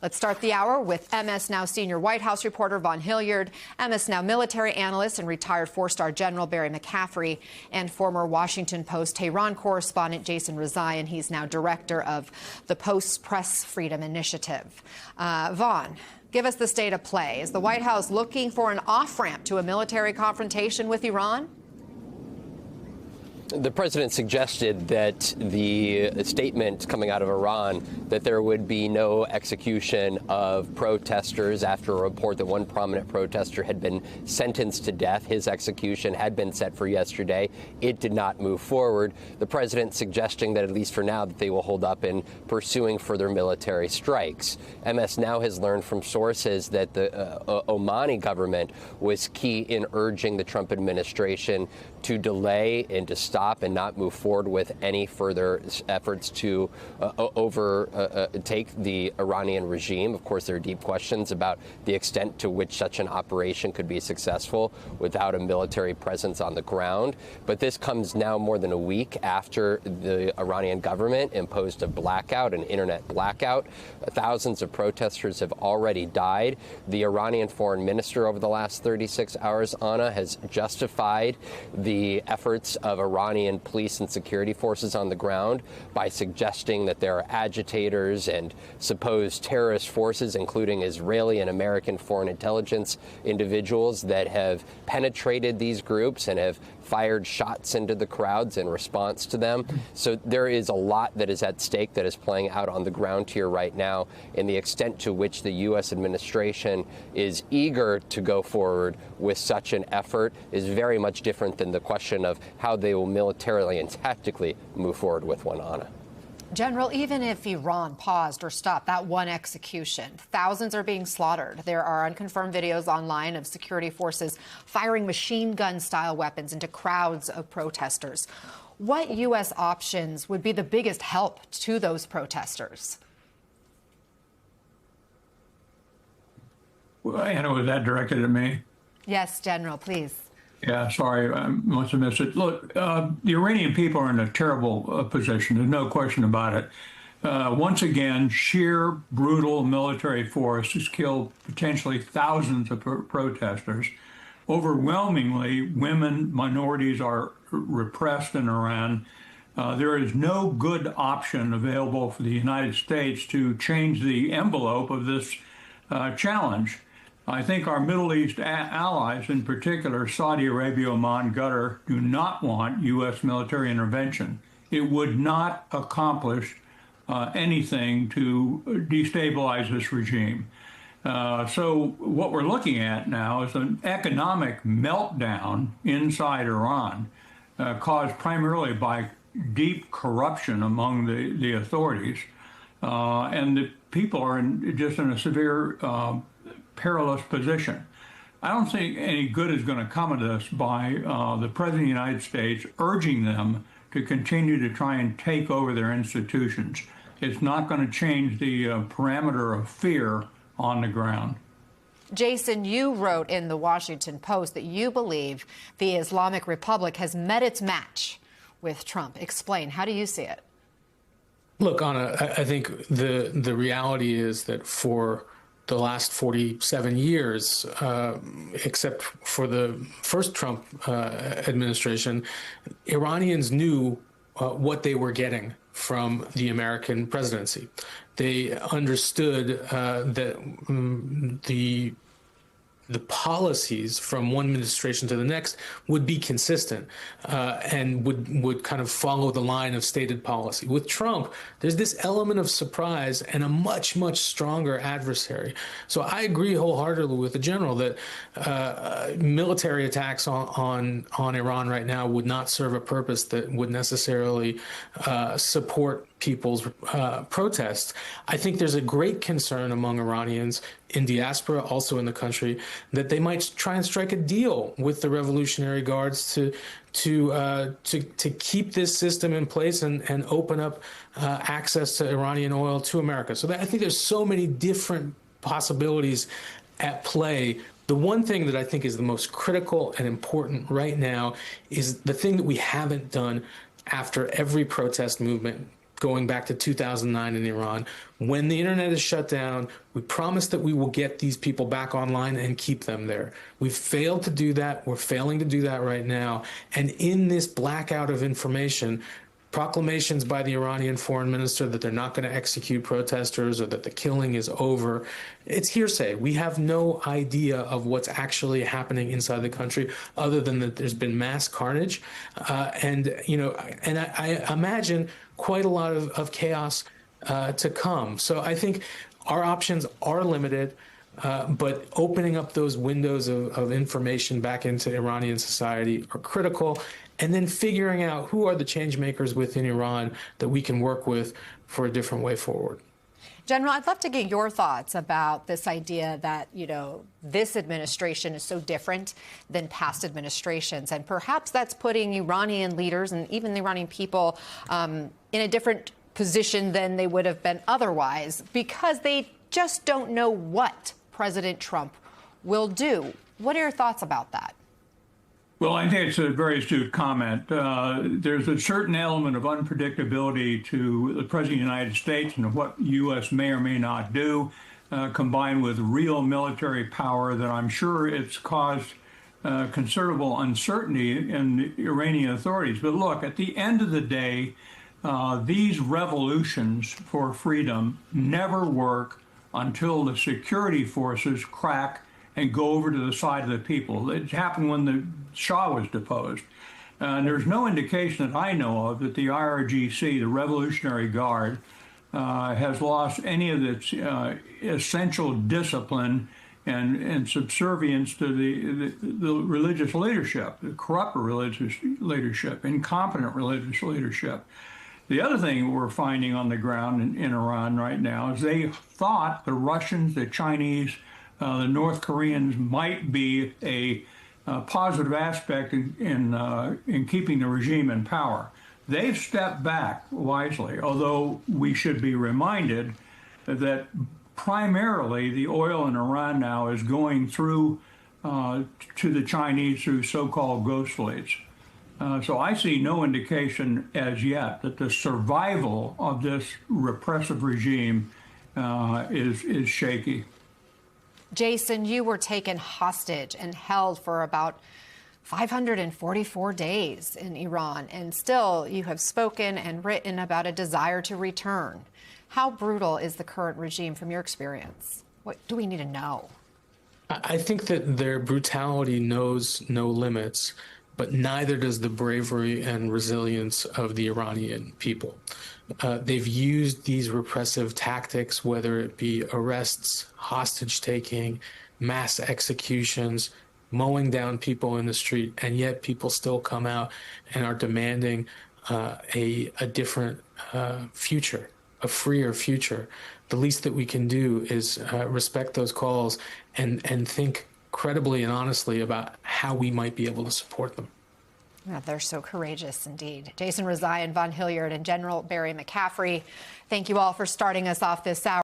Let's start the hour with MS Now senior White House reporter Vaughn Hilliard, MS Now military analyst and retired four-star General Barry McCaffrey, and former Washington Post Tehran correspondent Jason Rezaian. He's now director of the Post's Press Freedom Initiative. Vaughn, give us the state of play. Is the White House looking for an off-ramp to a military confrontation with Iran? The president suggested that the statement coming out of Iran that there would be no execution of protesters after a report that one prominent protester had been sentenced to death. His execution had been set for yesterday. It did not move forward. The president suggesting that, at least for now, that they will hold up in pursuing further military strikes. MS Now has learned from sources that the Omani government was key in urging the Trump administration to delay and to stop and not move forward with any further efforts to overtake the Iranian regime. Of course, there are deep questions about the extent to which such an operation could be successful without a military presence on the ground. But this comes now more than a week after the Iranian government imposed a blackout, an internet blackout. Thousands of protesters have already died. The Iranian foreign minister over the last 36 hours, Anna, has justified the efforts of Iranian police and security forces on the ground by suggesting that there are agitators and supposed terrorist forces, including Israeli and American foreign intelligence individuals, that have penetrated these groups and have fired shots into the crowds in response to them. So there is a lot that is at stake that is playing out on the ground here right now, and the extent to which the U.S. administration is eager to go forward with such an effort is very much different than the question of how they will militarily and tactically move forward with one, Anna. General, even if Iran paused or stopped that one execution, thousands are being slaughtered. There are unconfirmed videos online of security forces firing machine gun-style weapons into crowds of protesters. What U.S. options would be the biggest help to those protesters? Well, Anna, was that directed at me? Yes, General, please. Yeah, sorry, I must have missed it. Look, the Iranian people are in a terrible position. There's no question about it. Once again, sheer brutal military force has killed potentially thousands of protesters. Overwhelmingly, women, minorities are repressed in Iran. There is no good option available for the United States to change the envelope of this challenge. I think our Middle East allies, in particular Saudi Arabia, Oman, Qatar, do not want U.S. military intervention. It would not accomplish anything to destabilize this regime. So what we're looking at now is an economic meltdown inside Iran, caused primarily by deep corruption among the authorities. And the people are just in a severe perilous position. I don't think any good is going to come of this by the President of the United States urging them to continue to try and take over their institutions. It's not going to change the parameter of fear on the ground. Jason, you wrote in the Washington Post that you believe the Islamic Republic has met its match with Trump. Explain. How do you see it? Look, Anna, I think the reality is that for the last 47 years, except for the first Trump administration, Iranians knew what they were getting from the American presidency. They understood that the policies from one administration to the next would be consistent and would kind of follow the line of stated policy. With Trump, there's this element of surprise and a much, much stronger adversary. So I agree wholeheartedly with the general that military attacks on Iran right now would not serve a purpose that would necessarily support people's protests. I think there's a great concern among Iranians in diaspora, also in the country, that they might try and strike a deal with the Revolutionary Guards to keep this system in place and open up access to Iranian oil to America. So I think there's so many different possibilities at play. The one thing that I think is the most critical and important right now is the thing that we haven't done after every protest movement going back to 2009 in Iran. When the internet is shut down, we promise that we will get these people back online and keep them there. We've failed to do that. We're failing to do that right now. And in this blackout of information, proclamations by the Iranian foreign minister that they're not going to execute protesters or that the killing is over, it's hearsay. We have no idea of what's actually happening inside the country other than that there's been mass carnage. And I imagine quite a lot of chaos to come. So I think our options are limited. But opening up those windows of information back into Iranian society are critical, and then figuring out who are the change makers within Iran that we can work with for a different way forward. General, I'd love to get your thoughts about this idea that, this administration is so different than past administrations, and perhaps that's putting Iranian leaders and even the Iranian people in a different position than they would have been otherwise, because they just don't know what President Trump will do. What are your thoughts about that? Well, I think it's a very astute comment. There's a certain element of unpredictability to the President of the United States and what the U.S. may or may not do, combined with real military power that I'm sure it's caused considerable uncertainty in the Iranian authorities. But look, at the end of the day, these revolutions for freedom never work until the security forces crack and go over to the side of the people. It happened when the Shah was deposed. There's no indication that I know of that the IRGC, the Revolutionary Guard, has lost any of its essential discipline and subservience to the religious leadership, the corrupt religious leadership, incompetent religious leadership. The other thing we're finding on the ground in Iran right now is they thought the Russians, the Chinese, the North Koreans might be a positive aspect in keeping the regime in power. They've stepped back wisely, although we should be reminded that primarily the oil in Iran now is going through to the Chinese through so-called ghost fleets. So I see no indication as yet that the survival of this repressive regime is shaky. Jason, you were taken hostage and held for about 544 days in Iran, and still you have spoken and written about a desire to return. How brutal is the current regime from your experience? What do we need to know? I think that their brutality knows no limits, but neither does the bravery and resilience of the Iranian people. They've used these repressive tactics, whether it be arrests, hostage-taking, mass executions, mowing down people in the street, and yet people still come out and are demanding a different future, a freer future. The least that we can do is respect those calls and think credibly and honestly about how we might be able to support them. Yeah, they're so courageous indeed. Jason Rezaian, Von Hilliard, and General Barry McCaffrey, thank you all for starting us off this hour.